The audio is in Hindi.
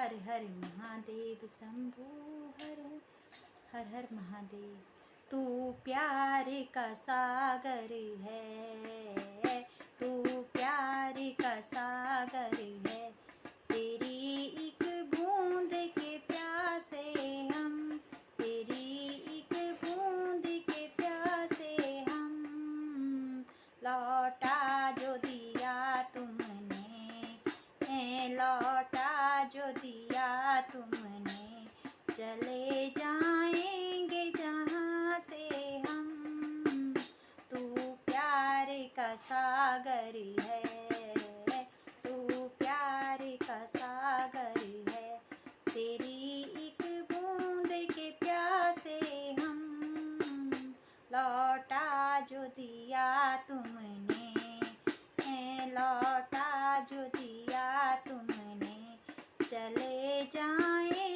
हर हर महादेव शंभू हर हर हर महादेव। तू प्यार का सागर है, तू प्यार का सागर है। तेरी एक बूंद के प्यासे हम, तेरी एक बूंद के प्यासे हम। लौटा जो दिया तुमने, लौटा जो दिया तुमने, चले जाएंगे जहाँ से हम। तू प्यार का सागर है, तू प्यार का सागर है। तेरी एक बूंद के प्यासे हम, लौटा जो दिया तुमने, लौटा जो दिया तुमने, चले जाएं